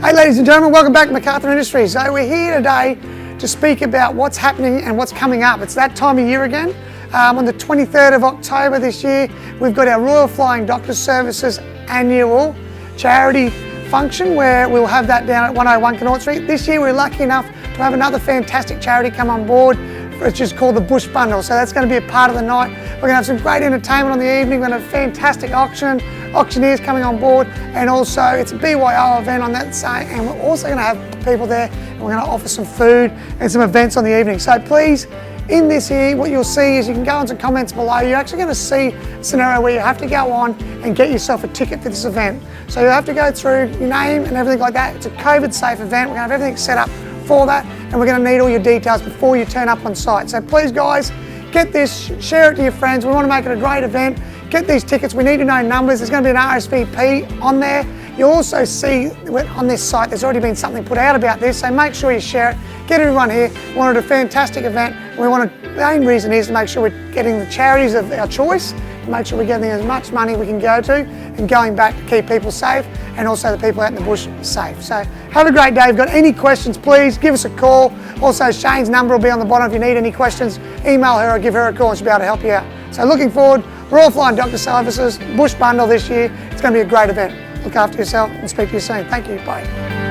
Hey ladies and gentlemen, welcome back to McArthur Industries. So we're here today to speak about what's happening and what's coming up. It's that time of year again. On the 23rd of October this year, we've got our Royal Flying Doctor Services annual charity function where we'll have that down at 101 Connaught St. This year we're lucky enough to have another fantastic charity come on board, which is called the Bush Bundle. So that's going to be a part of the night. We're going to have some great entertainment on the evening. We're going to have a fantastic auctioneers coming on board, and also it's a BYO event on that side, and we're also going to have people there, and we're going to offer some food and some events on the evening. So please, in this here, what you'll see is you can go into comments below. You're actually going to see a scenario where you have to go on and get yourself a ticket for this event. So you'll have to go through your name and everything like that. It's a COVID-safe event. We're going to have everything set up for that, and we're going to need all your details before you turn up on site. So please guys, get this, share it to your friends. We want to make it a great event. Get these tickets. We need to know numbers. There's going to be an RSVP on there. You'll also see on this site there's already been something put out about this, so make sure you share it. Get everyone here. We wanted a fantastic event. The main reason is to make sure we're getting the charities of our choice, to make sure we're getting as much money we can go to and going back to keep people safe and also the people out in the bush safe. So have a great day. If you've got any questions, please give us a call. Also, Shane's number will be on the bottom. If you need any questions, email her or give her a call and she'll be able to help you out. So looking forward, Royal Flying Doctor Services, Bush Bundle this year. It's going to be a great event. Look after yourself and speak to you soon. Thank you. Bye.